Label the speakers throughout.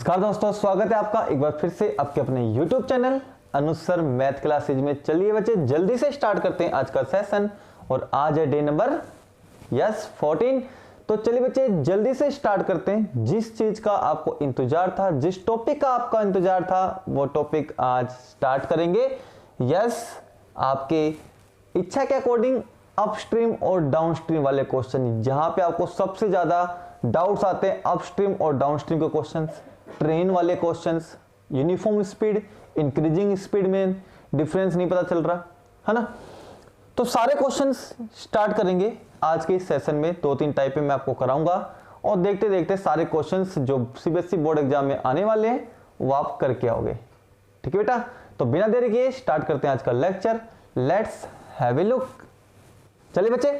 Speaker 1: नमस्कार दोस्तों, स्वागत है आपका एक बार फिर से आपके अपने YouTube चैनल अनुज सर मैथ क्लासेज में। चलिए बच्चे जल्दी से स्टार्ट करते हैं आज का सेशन। और आज है डे नंबर 14। तो चलिए बच्चे जल्दी से स्टार्ट करते हैं। जिस चीज का आपको इंतजार था, जिस टॉपिक का आपका इंतजार था, वो टॉपिक आज स्टार्ट करेंगे। आपके इच्छा के अकॉर्डिंग अपस्ट्रीम और डाउनस्ट्रीम वाले क्वेश्चन, जहां पे आपको सबसे ज्यादा डाउट्स आते हैं अपस्ट्रीम और डाउनस्ट्रीम के क्वेश्चंस, ट्रेन वाले questions, uniform speed, increasing speed में डिफरेंस नहीं पता चल रहा है ना। तो सारे क्वेश्चंस स्टार्ट करेंगे आज के सेशन में। 2-3 टाइप में मैं आपको कराऊंगा और देखते देखते सारे क्वेश्चंस जो सीबीएसई बोर्ड एग्जाम में आने वाले हैं वो आप करके आओगे। ठीक है बेटा, तो बिना देरी किए स्टार्ट करते हैं आज का lecture. Let's have a look. चलिए बच्चे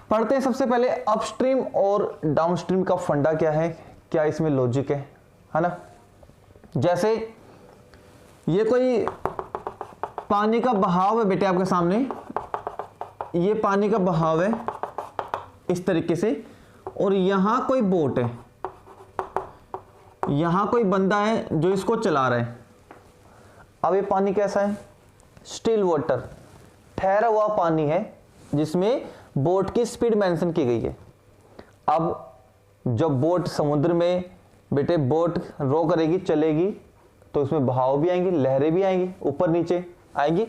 Speaker 1: पढ़ते हैं। सबसे पहले अपस्ट्रीम और डाउनस्ट्रीम का फंडा क्या है, क्या इसमें लॉजिक है ना। जैसे ये कोई पानी का बहाव है बेटे आपके सामने, ये पानी का बहाव है इस तरीके से, और यहां कोई बोट है, यहां कोई बंदा है जो इसको चला रहा है। अब ये पानी कैसा है? स्टिल वाटर, ठहरा हुआ पानी है जिसमें बोट की स्पीड मेंशन की गई है। अब जब बोट समुद्र में बेटे बोट रो करेगी, चलेगी, तो उसमें बहाव भी आएंगे, लहरें भी आएंगी, ऊपर नीचे आएंगी।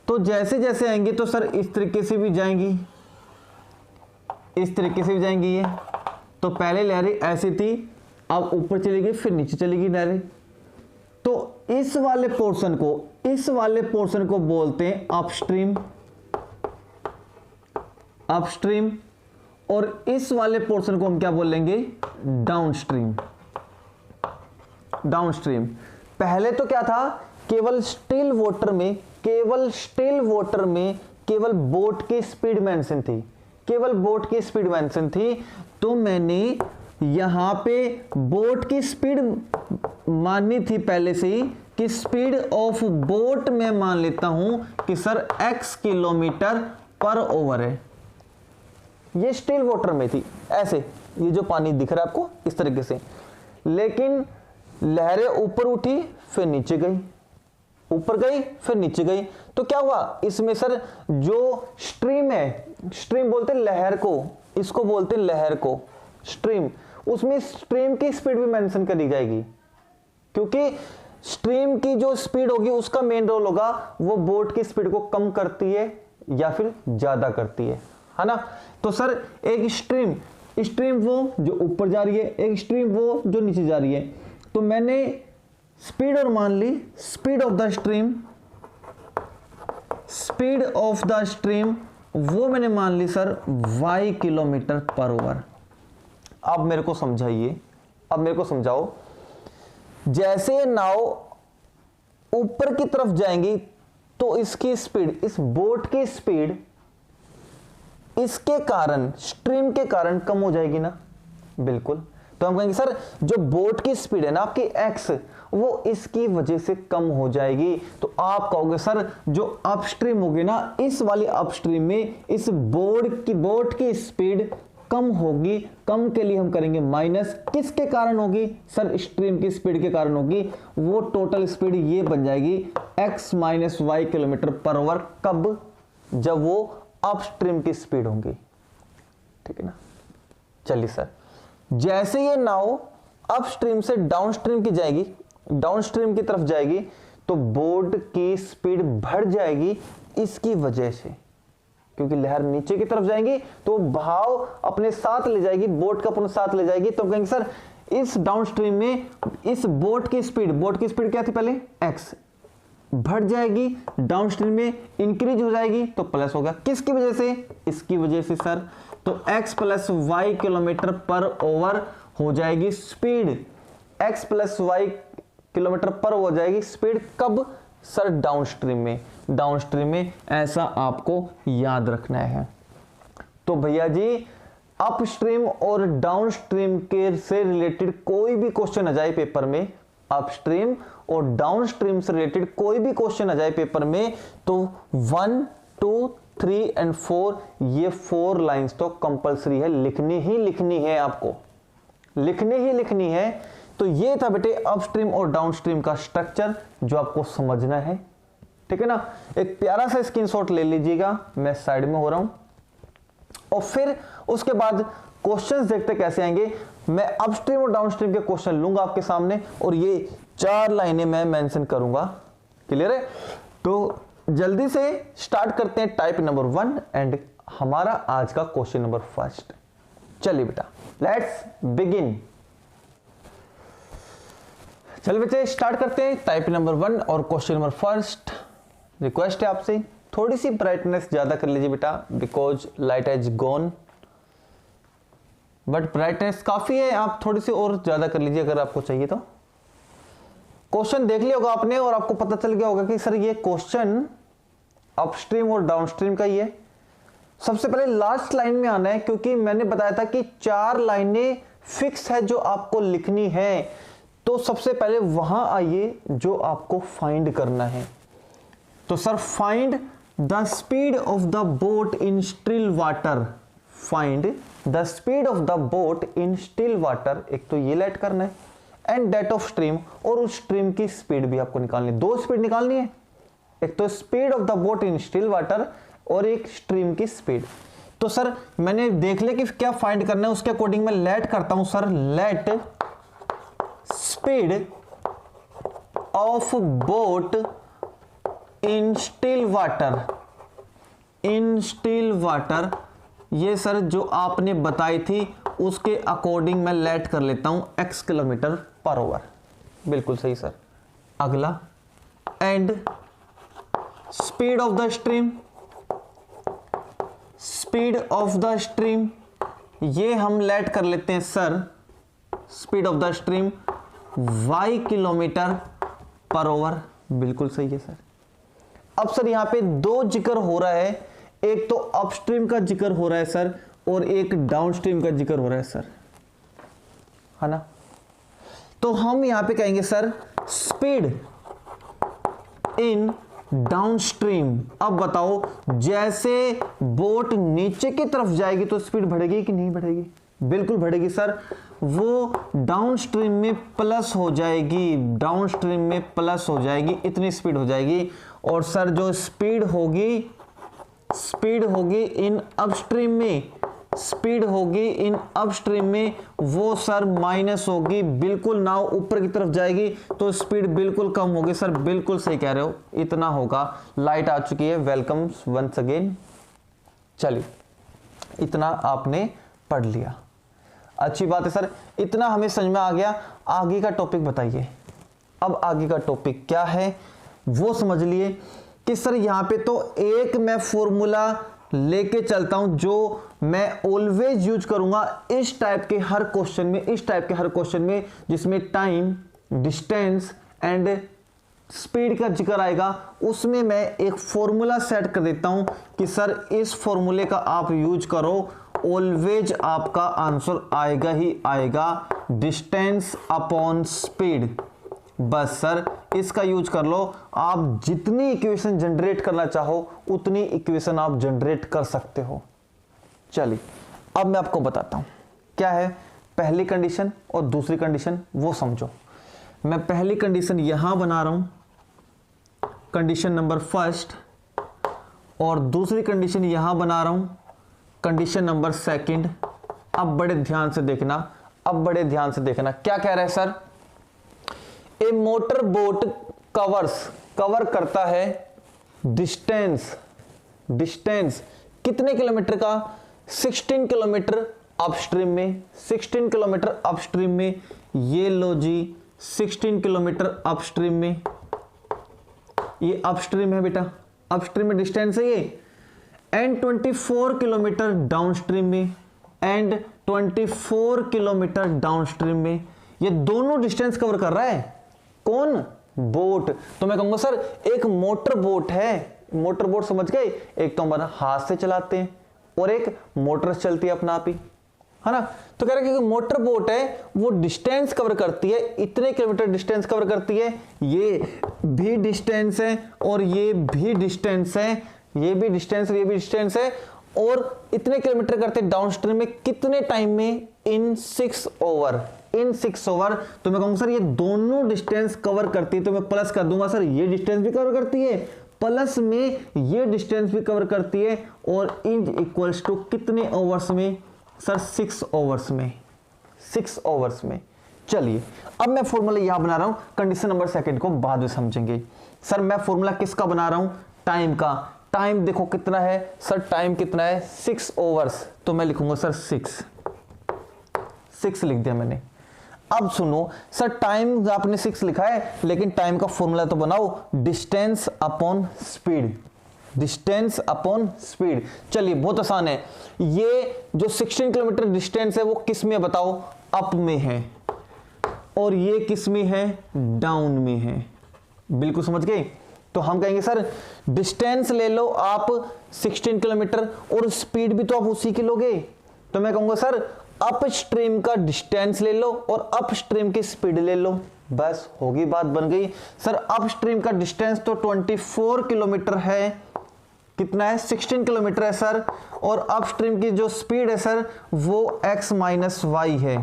Speaker 1: तो जैसे जैसे आएंगी तो सर इस तरीके से भी जाएंगी, इस तरीके से भी जाएंगी। ये तो पहले लहरें ऐसी थी, अब ऊपर चली गई, फिर नीचे चलेगी लहरें। तो इस वाले पोर्शन को बोलते हैं अपस्ट्रीम, अपस्ट्रीम, और इस वाले पोर्शन को हम क्या बोलेंगे? डाउनस्ट्रीम। डाउनस्ट्रीम पहले तो क्या था, केवल स्टिल वाटर में, केवल बोट की स्पीड मेंशन थी, केवल बोट की स्पीड मेंशन थी। तो मैंने यहां पे बोट की स्पीड माननी थी पहले से ही, कि स्पीड ऑफ बोट में मान लेता हूं कि सर x किलोमीटर पर ओवर है। ये स्टिल वाटर में थी ऐसे, ये जो पानी दिख रहा है आपको इस तरीके से, लेकिन लहरें ऊपर उठी फिर नीचे गई, ऊपर गई फिर नीचे गई। तो क्या हुआ इसमें सर, जो स्ट्रीम है, स्ट्रीम बोलते हैं लहर को, इसको बोलते हैं लहर को स्ट्रीम, उसमें स्ट्रीम की स्पीड भी मेंशन करी जाएगी, क्योंकि स्ट्रीम की जो स्पीड होगी उसका मेन रोल होगा, वो बोट की स्पीड को कम करती है या फिर ज्यादा करती है ना। तो सर एक स्ट्रीम वो जो ऊपर जा रही है, एक स्ट्रीम वो जो नीचे जा रही है। तो मैंने स्पीड और मान ली, स्पीड ऑफ द स्ट्रीम वो मैंने मान ली सर y किलोमीटर पर ओवर। अब मेरे को समझाइए, अब मेरे को समझाओ, जैसे नाव ऊपर की तरफ जाएंगी तो इसकी स्पीड, इस बोट की स्पीड इसके कारण, स्ट्रीम के कारण कम हो जाएगी ना। बिल्कुल। तो हम कहेंगे सर जो बोट की स्पीड है ना आपकी x, वो इसकी वजह से कम हो जाएगी। तो आप कहोगे सर जो अपस्ट्रीम होगी ना, इस वाली अपस्ट्रीम में इस बोट की स्पीड कम होगी। कम के लिए हम करेंगे माइनस, किसके कारण होगी? सर स्ट्रीम की स्पीड के कारण होगी। वो टोटल स्पीड ये बन जाएगी x माइनस y किलोमीटर पर ओवर। कब? जब वो अपस्ट्रीम की स्पीड होगी। ठीक है ना। चलिए सर, जैसे ये नाव अपस्ट्रीम से डाउनस्ट्रीम की जाएगी, डाउनस्ट्रीम की तरफ जाएगी, तो बोट की स्पीड बढ़ जाएगी इसकी वजह से, क्योंकि लहर नीचे की तरफ जाएंगी तो बहाव अपने साथ ले जाएगी, बोट का अपने साथ ले जाएगी। तो कहेंगे सर इस डाउनस्ट्रीम में इस बोट की स्पीड क्या थी पहले? x बढ़ जाएगी, डाउनस्ट्रीम में इंक्रीज हो जाएगी तो प्लस होगा। किसकी वजह से? इसकी वजह से सर। तो x प्लस y किलोमीटर पर ओवर हो जाएगी speed, x plus y kilometre पर हो जाएगी स्पीड। कब? सर डाउनस्ट्रीम में। डाउनस्ट्रीम में ऐसा आपको याद रखना है। तो भैया जी अपस्ट्रीम और डाउनस्ट्रीम के से रिलेटेड कोई भी क्वेश्चन आ जाए पेपर में, अपस्ट्रीम और डाउनस्ट्रीम से रिलेटेड कोई भी क्वेश्चन आ जाए पेपर में, तो 1, 2, 3 एंड 4 ये 4 लाइंस तो कंपलसरी है, लिखनी ही लिखनी है आपको, लिखनी ही लिखनी है। तो तो ये था बेटे अपस्ट्रीम और डाउनस्ट्रीम का स्ट्रक्चर जो आपको समझना है, ठीक है ना। एक प्यारा सा स्क्रीनशॉट ले लीजिएगा, मैं साइड में हो रहा हूं, और फिर उसके बाद क्वेश्चंस देखते कैसे आएंगे। मैं अपस्ट्रीम और डाउनस्ट्रीम के क्वेश्चन लूंगा आपके सामने और ये 4 लाइनें मैं मेंशन करूंगा। क्लियर है? तो जल्दी से स्टार्ट करते हैं टाइप नंबर 1 एंड हमारा आज का क्वेश्चन नंबर 1। चलिए बेटा, लेट्स बिगिन। चल बच्चे स्टार्ट करते हैं टाइप नंबर 1 और क्वेश्चन नंबर 1। रिक्वेस्ट है आपसे थोड़ी सी ब्राइटनेस ज्यादा कर लीजिए बेटा, because light has gone, but brightness काफी है, आप थोड़ी सी और ज्यादा कर लीजिए अगर आपको चाहिए तो। क्वेश्चन देख लिया होगा आपने और आपको पता चल गया होगा कि सर ये क्वेश्चन अपस्ट्रीम और डाउनस्ट्रीम का ही है। सबसे पहले लास्ट लाइन में आना है, क्योंकि मैंने बताया था कि 4 लाइनें फिक्स है जो आपको लिखनी है। तो सबसे पहले वहां आइए जो आपको फाइंड करना है। तो sir find the speed of the boat in still water, find the speed of the boat in still water, एक तो ये लेट करना है, एंड दैट ऑफ स्ट्रीम, और उस स्ट्रीम की स्पीड भी आपको निकालनी है। 2 स्पीड निकालनी है, एक तो speed of the boat in still water और एक स्ट्रीम की स्पीड। तो सर मैंने देख लिया कि क्या फाइंड करना है, उसके अकॉर्डिंग मैं लेट करता हूं। Sir let speed of boat in still water, in still water, ये सर जो आपने बताई थी उसके अकॉर्डिंग मैं लेट कर लेता हूं x किलोमीटर पर आवर। बिल्कुल सही सर। अगला and speed of the stream, speed of the stream ये हम लेट कर लेते हैं sir, speed of the stream y kilometre per hour. बिल्कुल सही है सर। अब सर यहां पे 2 जिक्र हो रहा है, एक तो अपस्ट्रीम का जिक्र हो रहा है सर और एक डाउनस्ट्रीम का जिक्र हो रहा है सर, है ना। तो हम यहां पे कहेंगे सर स्पीड इन डाउनस्ट्रीम। अब बताओ जैसे बोट नीचे की तरफ जाएगी तो स्पीड बढ़ेगी कि नहीं बढ़ेगी? बिल्कुल बढ़ेगी सर। वो डाउनस्ट्रीम में प्लस हो जाएगी, डाउनस्ट्रीम में प्लस हो जाएगी, इतनी स्पीड हो जाएगी। और सर जो स्पीड होगी, स्पीड होगी इन अपस्ट्रीम में, स्पीड होगी इन अपस्ट्रीम में, वो सर माइनस होगी, बिल्कुल नाव ऊपर की तरफ जाएगी तो स्पीड बिल्कुल कम होगी। सर बिल्कुल सही कह रहे हो, इतना होगा। लाइट आ चुकी है, वेलकम वंस अगेन। चलिए इतना आपने पढ़ लिया, अच्छी बात है सर, इतना हमें समझ में आ गया। आगे का टॉपिक बताइए। अब आगे का टॉपिक क्या है वो समझ लिए कि सर यहां पे तो एक मैं फॉर्मूला लेके चलता हूं जो मैं ऑलवेज यूज करूंगा इस टाइप के हर क्वेश्चन में, इस टाइप के हर क्वेश्चन में जिसमें टाइम, डिस्टेंस एंड स्पीड का जिक्र आएगा। उसमें मैं एक फॉर्मूला सेट कर देता हूं कि सर इस फॉर्मूले का आप यूज करो, ऑलवेज आपका आंसर आएगा ही आएगा, डिस्टेंस अपॉन स्पीड। बस सर इसका यूज कर लो, आप जितनी इक्वेशन जनरेट करना चाहो उतनी इक्वेशन आप जनरेट कर सकते हो। चलिए अब मैं आपको बताता हूं क्या है पहली कंडीशन और दूसरी कंडीशन, वो समझो। मैं पहली कंडीशन यहां बना रहा हूं, कंडीशन नंबर 1, और दूसरी कंडीशन यहां बना रहा हूं, कंडीशन नंबर 2। अब बड़े ध्यान से देखना, अब बड़े ध्यान से देखना क्या कह रहा है सर। ए मोटर बोट कवर करता है डिस्टेंस, डिस्टेंस कितने किलोमीटर का? 16 किलोमीटर अपस्ट्रीम में, 16 किलोमीटर अपस्ट्रीम में। ये लो जी 16 किलोमीटर अपस्ट्रीम में, ये अपस्ट्रीम है बेटा, अपस्ट्रीम में डिस्टेंस है ये। एंड 24 किलोमीटर डाउनस्ट्रीम में, एंड 24 किलोमीटर डाउनस्ट्रीम में। ये दोनों डिस्टेंस कवर कर रहा है कौन? बोट। तो मैं कहूंगा सर एक मोटर बोट है, मोटर बोट समझ गए, एक तो हमारा हाथ से चलाते हैं और एक मोटर चलती है अपना आप ही, है ना। तो कह रहे हैं कि मोटर बोट है वो डिस्टेंस कवर करती है, इतने किलोमीटर डिस्टेंस कवर करती है, ये भी डिस्टेंस है और ये भी डिस्टेंस है, ये भी डिस्टेंस और ये भी डिस्टेंस है, और इतने किलोमीटर करते हैं डाउनस्ट्रीम में कितने टाइम में? इन 6 आवर, इन 6 ओवर, तो मैं कहूंगा सर ये दोनों डिस्टेंस कवर करती है, तो मैं प्लस कर दूंगा सर, ये डिस्टेंस भी कवर करती है, प्लस में ये डिस्टेंस भी कवर करती है, और इज इक्वल्स टू कितने ओवर्स में सर 6 ओवर्स में, 6 ओवर्स में। चलिए अब मैं फॉर्मूला यहां बना रहा हूं, कंडीशन नंबर सेकंड को बाद में समझेंगे। सर मैं फॉर्मूला किसका बना रहा हूं, टाइम का। टाइम देखो कितना है सर, टाइम कितना है 6 ओवर्स, तो मैं लिखूंगा सर 6 लिख दिया मैंने। अब सुनो सर, टाइम आपने 6 लिखा है, लेकिन टाइम का फॉर्मूला तो बनाओ, distance upon speed, distance upon speed. चलिए बहुत आसान है, ये जो 16 किलोमीटर डिस्टेंस है वो किस में बताओ, अप में है, और ये किस में है, डाउन में है। बिल्कुल समझ गए। तो हम कहेंगे सर डिस्टेंस ले लो आप 16 किलोमीटर, और स्पीड भी तो आप उसी की लोगे, तो मैं कहूंगा सर अप स्ट्रीम का डिस्टेंस ले लो और अप स्ट्रीम की स्पीड ले लो, बस होगी बात बन गई। सर अप स्ट्रीम का डिस्टेंस तो 24 किलोमीटर है, कितना है 16 किलोमीटर है सर, और अप स्ट्रीम की जो स्पीड है सर वो x माइनस वाई है,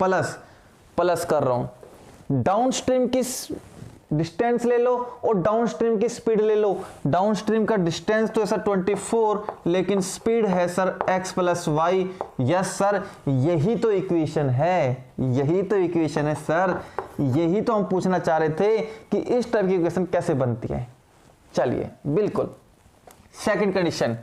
Speaker 1: प्लस कर रहा हूं। डाउन स्ट्रीम की डिस्टेंस ले लो और डाउन स्ट्रीम की स्पीड ले लो। डाउन स्ट्रीम का डिस्टेंस तो है सर 24, लेकिन स्पीड है sir x plus y. Yes sir, यही तो इक्वेशन है, यही तो इक्वेशन है सर, यही तो हम पूछना चाह रहे थे कि इस टाइप की इक्वेशन कैसे बनती है। चलिए बिल्कुल सेकंड कंडीशन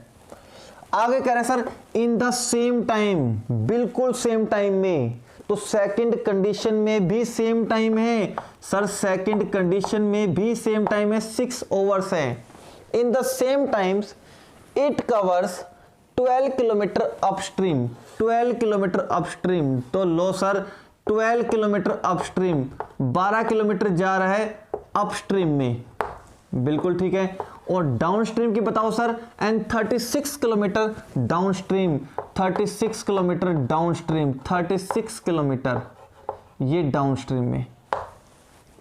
Speaker 1: आगे कह रहे हैं sir in the same time, बिल्कुल सेम टाइम में। तो सेकंड कंडीशन में भी सेम टाइम है सर, सेकंड कंडीशन में भी सेम टाइम है, 6 ओवर्स है। In the same times it covers 12 kilometre upstream, 12 kilometre upstream. तो लो सर 12 किलोमीटर अपस्ट्रीम, 12 किलोमीटर जा रहा है अपस्ट्रीम में, बिल्कुल ठीक है। और डाउनस्ट्रीम की बताओ sir, and 36 kilometre downstream, 36 kilometre downstream, 36 kilometre ये डाउनस्ट्रीम में।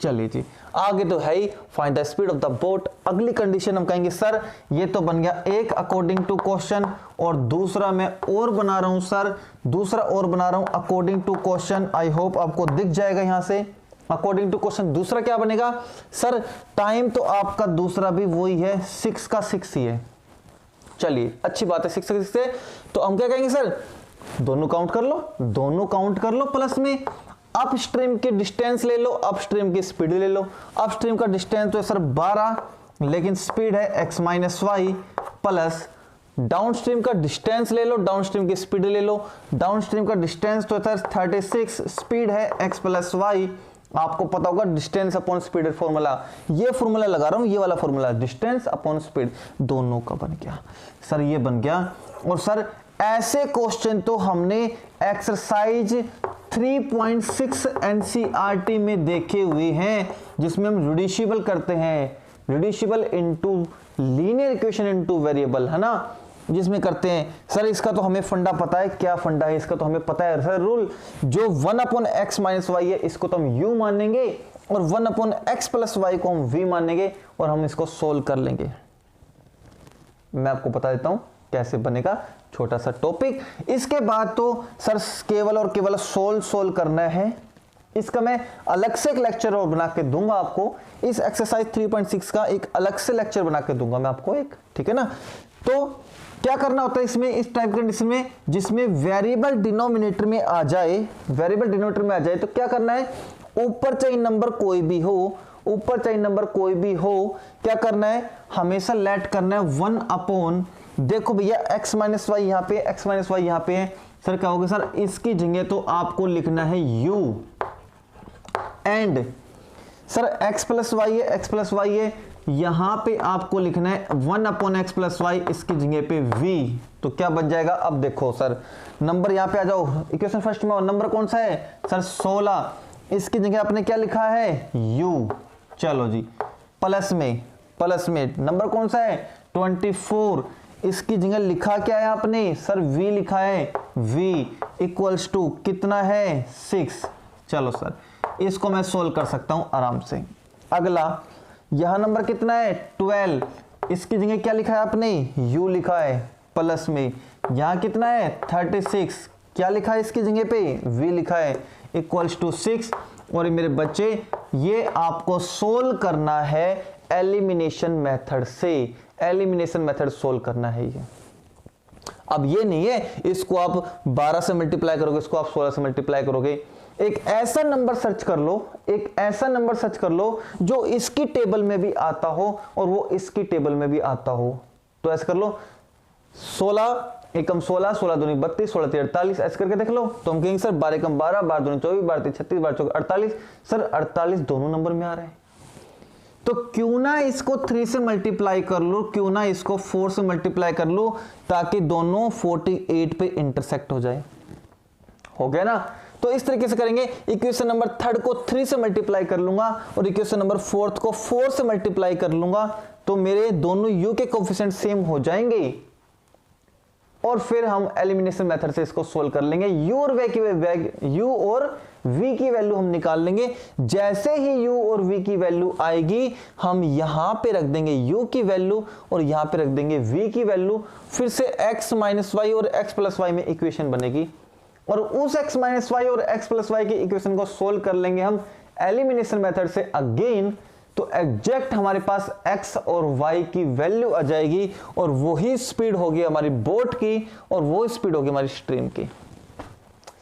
Speaker 1: चलिए जी आगे तो है ही, find the speed of the boat. अगली कंडीशन हम कहेंगे सर ये तो बन गया एक अकॉर्डिंग टू क्वेश्चन, और दूसरा मैं और बना रहा हूं सर, दूसरा और बना रहा हूं according to question. I hope आपको दिख जाएगा यहां से अकॉर्डिंग टू क्वेश्चन। दूसरा क्या बनेगा सर, टाइम तो आपका दूसरा भी वही है, 6 का 6 ही है। चलिए अच्छी बात है, 6 का 6 है। तो हम क्या कहेंगे सर, दोनों काउंट कर लो, दोनों काउंट कर लो, प्लस में अप स्ट्रीम की डिस्टेंस ले लो, अप स्ट्रीम की स्पीड ले लो। अप स्ट्रीम का डिस्टेंस तो है सर 12, लेकिन स्पीड है x minus y, plus downstream का डिस्टेंस ले लो, डाउन स्ट्रीम की स्पीड ले लो। डाउन स्ट्रीम का डिस्टेंस तो है सर 36, स्पीड है x प्लस वाई। आपको पता होगा डिस्टेंस अपॉन स्पीड फॉर्मूला, ये फॉर्मूला लगा रहा हूं, ये वाला फॉर्मूला डिस्टेंस अपॉन स्पीड, दोनों का बन गया सर, ये बन गया। और सर ऐसे क्वेश्चन तो हमने एक्सरसाइज 3.6 एनसीईआरटी में देखे हुए हैं, जिसमें हम रिड्यूसिबल करते हैं, reducible into linear equation into variable, है ना, जिसमें करते हैं। सर इसका तो हमें फंडा पता है, क्या फंडा है इसका तो हमें पता है सर, रूल जो 1 अपॉन एक्स माइनस वाई है इसको तो हम यू मानेंगे, और 1 अपॉन एक्स प्लस वाई को हम वी मानेंगे, और हम इसको सोल्व कर लेंगे। मैं आपको बता देता हूं कैसे बनेगा, छोटा सा टॉपिक। इसके बाद तो सर केवल और केवल सोल्व करना है। इसका मैं अलग से एक लेक्चर और बना के दूंगा आपको, इस एक्सरसाइज 3.6 का एक अलग से लेक्चर बना के दूंगा मैं आपको एक, ठीक है ना। तो क्या करना होता है इसमें, इस टाइप के कंडीशन में जिसमें वेरिएबल डिनोमिनेटर में आ जाए, वेरिएबल डिनोमिनेटर में आ जाए, तो क्या करना है, ऊपर चाहे नंबर कोई भी हो, ऊपर चाहे नंबर कोई भी हो, क्या करना है, हमेशा लेट करना है 1 अपॉन, देखो भैया x माइनस वाई यहाँ पे, x माइनस वाई यहाँ पे है, सर क्या होगा सर, इसकी जगह तो आपको लिखना है u, and sir x plus y है, x प्लस वाई है, यहां पे आपको लिखना है 1 अपॉन एक्स प्लस वाई, इसकी जगह पे v। तो क्या बन जाएगा, अब देखो सर नंबर यहां पे आ जाओ, इक्वेशन फर्स्ट में नंबर कौन सा है सर 16, इसकी जगह आपने क्या लिखा है u। चलो जी प्लस में नंबर कौन सा है 24, इसकी जगह लिखा क्या है आपने सर v लिखा है, v इक्वल्स टू कितना है 6। चलो सर इसको मैं सोल्व कर सकता हूं आराम से। अगला यह नंबर कितना है 12, इसकी जगह क्या लिखा है आपने u लिखा है, प्लस में यहां कितना है 36, क्या लिखा है इसकी जगह पे v लिखा है, इक्वल्स टू 6। और मेरे बच्चे ये आपको सोल्व करना है एलिमिनेशन मेथड से, एलिमिनेशन मेथड सोल्व करना है ये। अब ये नहीं है इसको आप 12 से मल्टीप्लाई करोगे, इसको आप 16 से मल्टीप्लाई करोगे। एक ऐसा नंबर सर्च कर लो, एक ऐसा नंबर सर्च कर लो जो इसकी टेबल में भी आता हो और वो इसकी टेबल में भी आता हो। तो ऐसे कर लो 16 एकम 16, 16 दूनी 32, 16 तीन 48, ऐसे करके देख लो। तो हम कहेंगे सर 12 एकम 12, 12 दूनी 24, 12 तीन 36, 12 चौक 48। सर 48 दोनों नंबर में आ रहा है, तो क्यों ना इसको 3 से मल्टीप्लाई कर लो, क्यों ना इसको 4 से मल्टीप्लाई कर लो, ताकि दोनों 48 पे इंटरसेक्ट हो जाए। हो गया ना। तो इस तरीके से करेंगे। इक्वेशन नंबर 3 को 3 से मल्टीप्लाई कर लूंगा और इक्वेशन नंबर 4 को 4 से मल्टीप्लाई कर लूंगा, तो मेरे दोनों u के कोफिशिएंट सेम हो जाएंगे और फिर हम एलिमिनेशन मेथड से इसको सोल्व कर लेंगे। u और v की वैल्यू हम निकाल लेंगे। जैसे ही u और v की वैल्यू आएगी हम यहां पे रख देंगे u की वैल्यू और यहां पे रख देंगे v की वैल्यू। फिर से x माइनस वाई और x प्लस वाई में इक्वेशन बनेगी और उस x माइनस वाई और x प्लस वाई की इक्वेशन को सोल्व कर लेंगे हम एलिमिनेशन मेथड से अगेन। तो एग्जैक्ट हमारे पास x और y की वैल्यू आ जाएगी और वही स्पीड होगी हमारी बोट की और वो स्पीड होगी हमारी स्ट्रीम की।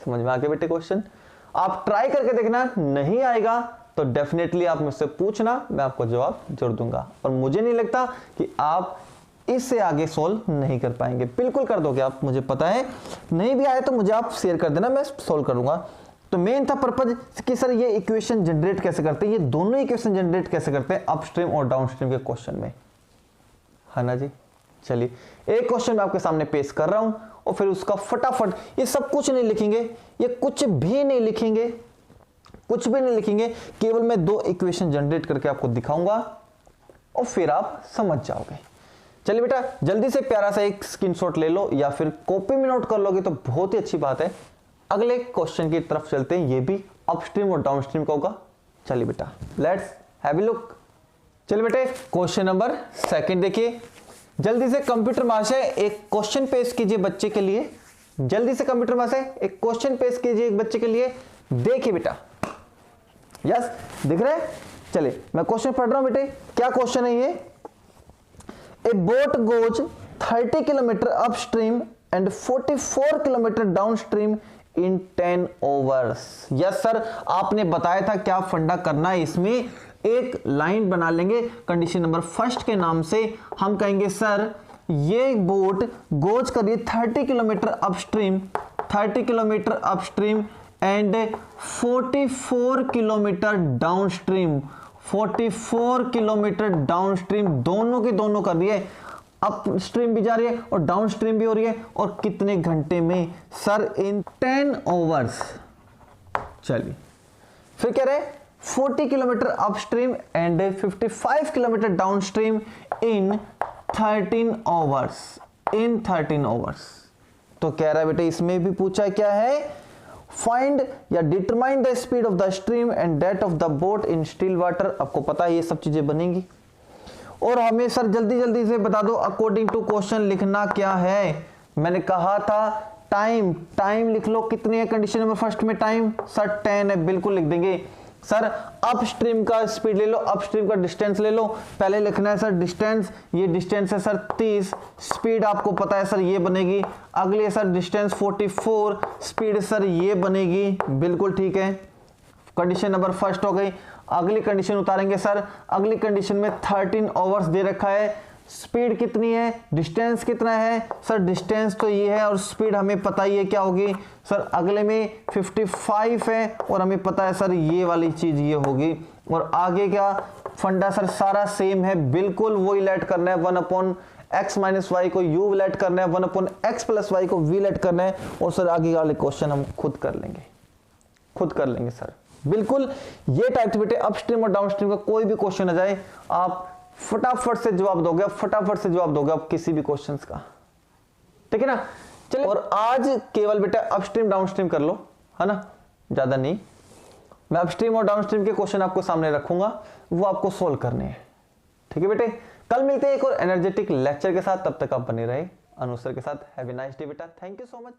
Speaker 1: समझ में आ गया बेटे क्वेश्चन? आप ट्राई करके देखना, नहीं आएगा तो डेफिनेटली आप मुझसे पूछना, मैं आपको जवाब जरूर दूंगा। और मुझे नहीं लगता कि आप इससे आगे सोल्व नहीं कर पाएंगे, बिल्कुल कर दोगे आप, मुझे पता है। नहीं भी आए तो मुझे आप शेयर कर देना, मैं सोल्व करूंगा। तो मेन था पर्पज कि सर ये इक्वेशन जनरेट कैसे करते हैं, ये दोनों इक्वेशन जनरेट कैसे करते हैं अपस्ट्रीम और डाउनस्ट्रीम के क्वेश्चन में, है ना जी। चलिए एक क्वेश्चन मैं आपके सामने पेश कर रहा हूं और फिर उसका फटाफट, ये सब कुछ नहीं लिखेंगे, ये कुछ भी नहीं लिखेंगे, कुछ भी नहीं लिखेंगे, केवल मैं 2 इक्वेशन जनरेट करके आपको दिखाऊंगा और फिर आप समझ जाओगे। चलिए बेटा जल्दी से प्यारा सा एक स्क्रीनशॉट ले लो या फिर कॉपी में नोट कर लोगे तो बहुत ही अच्छी बात है। अगले क्वेश्चन की तरफ चलते हैं, ये भी अपस्ट्रीम और डाउनस्ट्रीम का होगा। चलिए बेटा लेट्स हैव अ लुक। चलिए बेटे क्वेश्चन नंबर 2 देखिए। जल्दी से कंप्यूटर महाशय एक क्वेश्चन पेश कीजिए बच्चे के लिए, जल्दी से कंप्यूटर महाशय एक क्वेश्चन पेश कीजिए एक बच्चे के लिए। देखिए बेटा, यस दिख रहा है? चलिए मैं क्वेश्चन पढ़ रहा हूं बेटे, क्या क्वेश्चन है ये? A boat goes 30 kilometer upstream and 44 kilometer downstream in 10 hours। Yes sir, आपने बताया था क्या फंडा करना है, इसमें एक लाइन बना लेंगे कंडीशन नंबर 1 के नाम से। हम कहेंगे सर ये बोट गोज करिए 30 kilometre upstream, 30 kilometre upstream and 44 kilometre downstream, 44 kilometre downstream, दोनों की दोनों कर रही है, अप स्ट्रीम भी जा रही है और डाउन स्ट्रीम भी हो रही है। और कितने घंटे में? सर इन 10 आवर्स। चलिए फिर कह रहे 40 kilometre upstream and 55 kilometre downstream in 13 hours, in 13 hours. तो कह रहा है बेटे इसमें भी पूछा क्या है, फाइंड या determine the speed of the stream and that of the boat in still water. आपको पता है ये सब चीजें बनेंगी। और हमें सर जल्दी जल्दी से बता दो अकॉर्डिंग टू क्वेश्चन लिखना क्या है। मैंने कहा था टाइम, टाइम लिख लो, कितनी है कंडीशन नंबर 1 में टाइम? सर 10 है, बिल्कुल लिख देंगे। सर अपस्ट्रीम का स्पीड ले लो, अपस्ट्रीम का डिस्टेंस ले लो, पहले लिखना है सर डिस्टेंस, ये डिस्टेंस है सर 30, स्पीड आपको पता है सर ये बनेगी। अगली है सर डिस्टेंस 44, स्पीड सर ये बनेगी, बिल्कुल ठीक है। कंडीशन नंबर 1 हो गई। अगली कंडीशन उतारेंगे सर, अगली कंडीशन में 13 आवर्स दे रखा है, स्पीड कितनी है, डिस्टेंस कितना है? सर डिस्टेंस तो ये है और स्पीड हमें पता ही है क्या होगी। सर अगले में 55 है और हमें पता है सर ये वाली चीज ये होगी। और आगे क्या फंडा सर सारा सेम है, बिल्कुल वही लेट करना है, 1/x माइनस वाई को u लेट करना है, 1/x प्लस वाई को v लेट करना है। और सर आगे वाले क्वेश्चन हम खुद कर लेंगे, खुद कर लेंगे सर, बिल्कुल। ये टाइप बेटे अपस्ट्रीम और डाउनस्ट्रीम का कोई भी क्वेश्चन आ जाए आप फटाफट से जवाब दोगे, फटाफट से जवाब दोगे आप किसी भी क्वेश्चंस का, ठीक है ना। चलिए और आज केवल बेटा अपस्ट्रीम डाउनस्ट्रीम कर लो, है ना, ज्यादा नहीं। मैं अपस्ट्रीम और डाउनस्ट्रीम के क्वेश्चन आपको सामने रखूंगा, वो आपको सोल्व करने हैं, ठीक है बेटे। कल मिलते हैं एक और एनर्जेटिक लेक्चर के साथ, तब तक आप बने रहे अनुसर के साथ। हैव ए नाइस डे बेटा, थैंक यू सो मच।